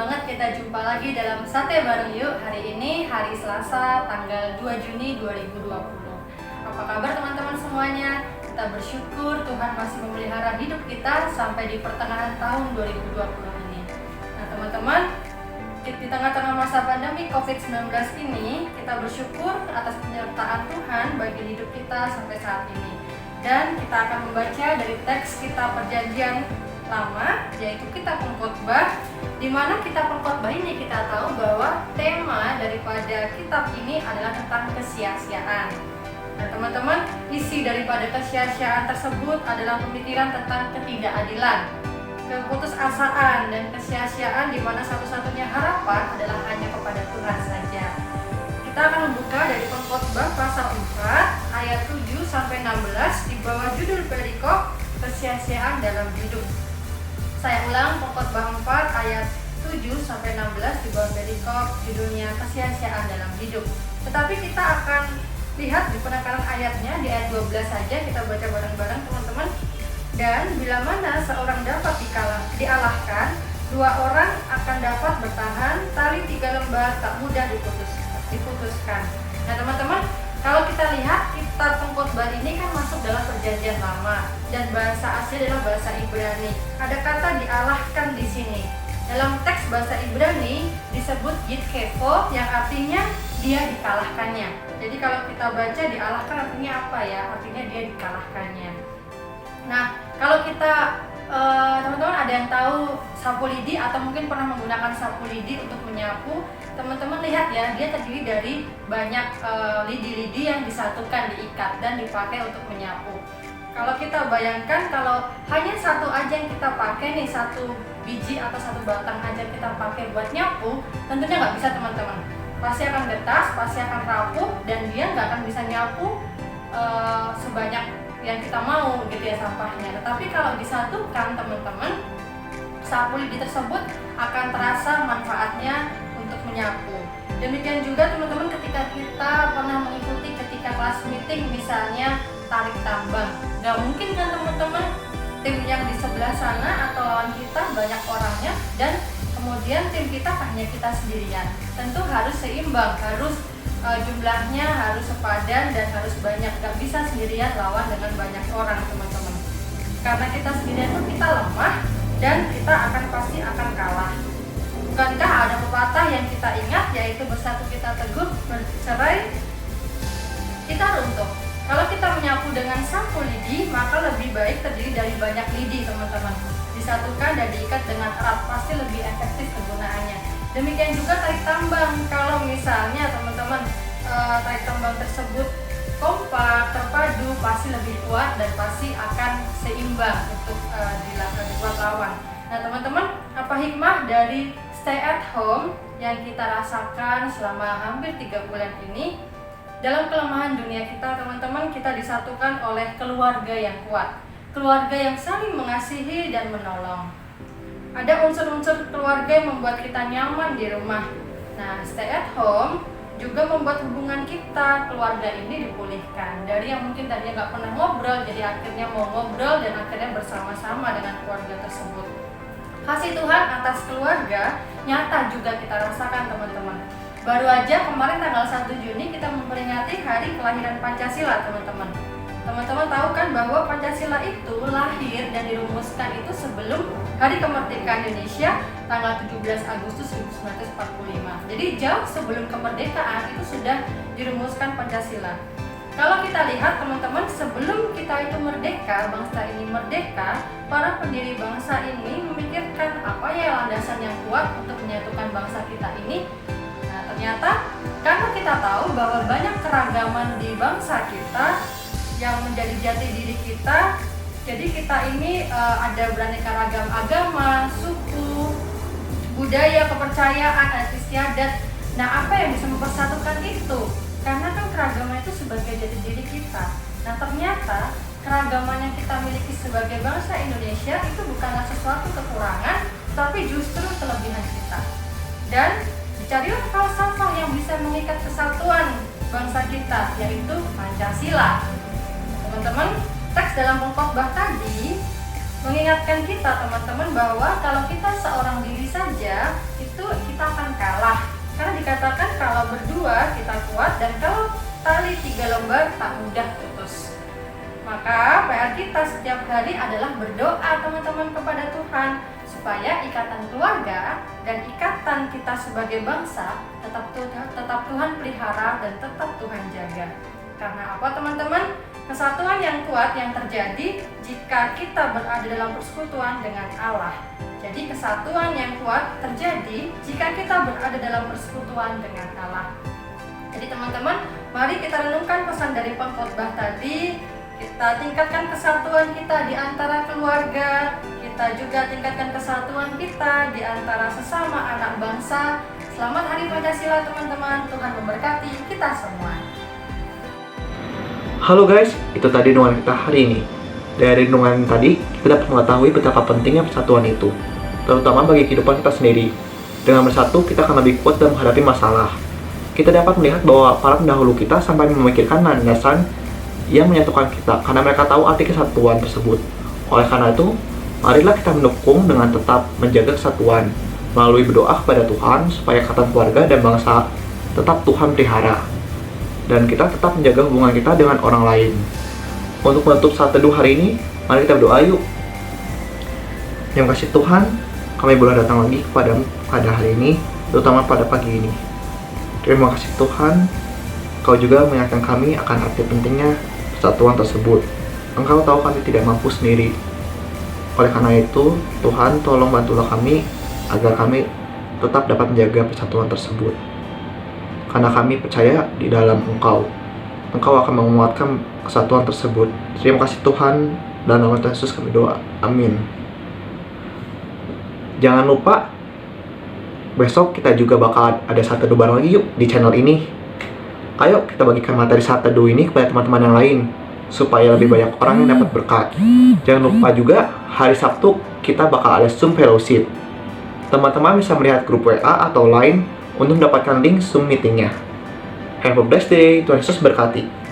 banget kita jumpa lagi dalam Sate Bareng Yuk. Hari ini hari Selasa tanggal 2 Juni 2020. Apa kabar teman-teman semuanya? Kita bersyukur Tuhan masih memelihara hidup kita sampai di pertengahan tahun 2020 ini. Nah teman-teman, di tengah-tengah masa pandemi COVID-19 ini, kita bersyukur atas penyertaan Tuhan bagi hidup kita sampai saat ini. Dan kita akan membaca dari teks kita Perjanjian Lama, yaitu Kitab Pengkhotbah. Di mana Kitab Pengkhotbah ini kita tahu bahwa tema daripada kitab ini adalah tentang kesia-siaan. Nah teman-teman, isi daripada kesia-siaan tersebut adalah pemikiran tentang ketidakadilan, keputusasaan, dan kesia-siaan di mana satu-satunya harapan adalah hanya kepada Tuhan saja. Kita akan membuka dari Pengkhotbah pasal 4 ayat 7 sampai 16 di bawah judul perikop kesia-siaan dalam hidup. Saya ulang, Pengkhotbah 4 ayat 7 sampai 16 di bawah perikop judulnya kesia-siaan dalam hidup. Tetapi kita akan lihat di penekanan ayatnya di ayat 12 saja, kita baca bareng-bareng teman-teman. Dan bila mana seorang dapat dialahkan, dua orang akan dapat bertahan, tali 3 lembar tak mudah diputuskan. Nah teman-teman, kalau kita lihat kitab Pengkhotbah ini kan masuk dalam Perjanjian Lama dan bahasa asli adalah bahasa Ibrani. Ada kata dialahkan di sini. Dalam teks bahasa Ibrani disebut yitkevo yang artinya dia dikalahkannya. Jadi kalau kita baca dialahkan artinya apa ya? Artinya dia dikalahkannya. Nah, kalau kita teman-teman ada yang tahu sapu lidi atau mungkin pernah menggunakan sapu lidi untuk menyapu, teman-teman lihat ya, dia terdiri dari banyak lidi-lidi yang disatukan, diikat dan dipakai untuk menyapu. Kalau kita bayangkan kalau hanya satu aja yang kita pakai nih, satu biji atau satu batang aja kita pakai buat nyapu, tentunya nggak bisa teman-teman. Pasti akan getas, pasti akan rapuh, dan dia nggak akan bisa nyapu sebanyak yang kita mau gitu ya sampahnya. Tetapi kalau disatukan teman-teman, sapu lidi tersebut akan terasa manfaatnya untuk menyapu. Demikian juga teman-teman ketika kita pernah mengikuti ketika kelas meeting misalnya tarik tambang, nggak mungkin kan teman-teman tim yang di sebelah sana atau lawan kita banyak orangnya dan kemudian tim kita hanya kita sendirian. Tentu harus seimbang, harus jumlahnya harus sepadan dan harus banyak, gak bisa sendirian lawan dengan banyak orang teman-teman. Karena kita sendirian itu kita lemah dan kita pasti akan kalah. Bukankah ada pepatah yang kita ingat, yaitu bersatu kita teguh, bercerai kita runtuh. Kalau kita menyapu dengan sapu lidi, maka lebih baik terdiri dari banyak lidi teman-teman. Disatukan dan diikat dengan erat, pasti lebih efektif kegunaannya. Demikian juga tarik tambang, kalau misalnya teman-teman tarik tambang tersebut kompak, terpadu, pasti lebih kuat dan pasti akan seimbang untuk dibuat lawan. Nah teman-teman, apa hikmah dari stay at home yang kita rasakan selama hampir 3 bulan ini? Dalam kelemahan dunia kita teman-teman, kita disatukan oleh keluarga yang kuat, keluarga yang saling mengasihi dan menolong. Ada unsur-unsur keluarga yang membuat kita nyaman di rumah. Nah, stay at home juga membuat hubungan kita, keluarga ini dipulihkan. Dari yang mungkin tadinya nggak pernah ngobrol, jadi akhirnya mau ngobrol dan akhirnya bersama-sama dengan keluarga tersebut. Kasih Tuhan atas keluarga nyata juga kita rasakan teman-teman. Baru aja kemarin tanggal 1 Juni kita memperingati hari kelahiran Pancasila teman-teman. Teman-teman tahu kan bahwa Pancasila itu lahir dan dirumuskan itu sebelum Hari Kemerdekaan Indonesia tanggal 17 Agustus 1945. Jadi jauh sebelum kemerdekaan itu sudah dirumuskan Pancasila. Kalau kita lihat teman-teman, sebelum kita itu merdeka, bangsa ini merdeka, para pendiri bangsa ini memikirkan apa ya landasan yang kuat untuk menyatukan bangsa kita ini. Nah ternyata karena kita tahu bahwa banyak keragaman di bangsa kita yang menjadi jati diri kita, jadi kita ini ada beraneka ragam agama, suku, budaya, kepercayaan, adat istiadat. Nah apa yang bisa mempersatukan itu? Karena kan keragaman itu sebagai jati diri kita. Nah ternyata keragaman yang kita miliki sebagai bangsa Indonesia itu bukanlah sesuatu kekurangan, tapi justru kelebihan kita. Dan dicarilah falsafah yang bisa mengikat kesatuan bangsa kita, yaitu Pancasila. Teman-teman, teks dalam Pengkhotbah tadi mengingatkan kita teman-teman bahwa kalau kita seorang diri saja itu kalau berdua kita kuat, dan kalau tali 3 lembar tak mudah putus. Maka PR kita setiap hari adalah berdoa teman-teman kepada Tuhan, supaya ikatan keluarga dan ikatan kita sebagai bangsa tetap Tuhan pelihara dan tetap Tuhan jaga. Karena apa teman-teman? Kesatuan yang kuat yang terjadi jika kita berada dalam persekutuan dengan Allah. Jadi kesatuan yang kuat terjadi jika kita berada dalam persekutuan dengan Allah. Jadi teman-teman, mari kita renungkan pesan dari pengkhotbah tadi. Kita tingkatkan kesatuan kita di antara keluarga. Kita juga tingkatkan kesatuan kita di antara sesama anak bangsa. Selamat Hari Pancasila teman-teman. Tuhan memberkati kita semua. Halo guys, itu tadi renungan kita hari ini. Dari renungan tadi, kita dapat mengetahui betapa pentingnya persatuan itu, terutama bagi kehidupan kita sendiri. Dengan bersatu, kita akan lebih kuat dalam menghadapi masalah. Kita dapat melihat bahwa para pendahulu kita sampai memikirkan landasan yang menyatukan kita, karena mereka tahu arti kesatuan tersebut. Oleh karena itu, marilah kita mendukung dengan tetap menjaga kesatuan, melalui berdoa kepada Tuhan, supaya ikatan keluarga dan bangsa tetap Tuhan pelihara. Dan kita tetap menjaga hubungan kita dengan orang lain. Untuk menutup saat teduh hari ini, mari kita berdoa yuk. Terima kasih Tuhan, kami boleh datang lagi kepadamu pada hari ini, terutama pada pagi ini. Terima kasih Tuhan, Kau juga mengingatkan kami akan arti pentingnya persatuan tersebut. Engkau tahu kami tidak mampu sendiri. Oleh karena itu, Tuhan tolong bantulah kami agar kami tetap dapat menjaga persatuan tersebut. Karena kami percaya di dalam Engkau akan menguatkan kesatuan tersebut. Terima kasih Tuhan, dan dalam nama Yesus kami doa. Amin. Jangan lupa, besok kita juga bakal ada saat teduh bareng lagi yuk di channel ini. Ayo kita bagikan materi saat teduh ini kepada teman-teman yang lain, supaya lebih banyak orang yang dapat berkat. Jangan lupa juga, hari Sabtu kita bakal ada Zoom Fellowship. Teman-teman bisa melihat grup WA atau Line untuk mendapatkan link Zoom meetingnya. Have a blessed day, Tuhan Yesus berkati.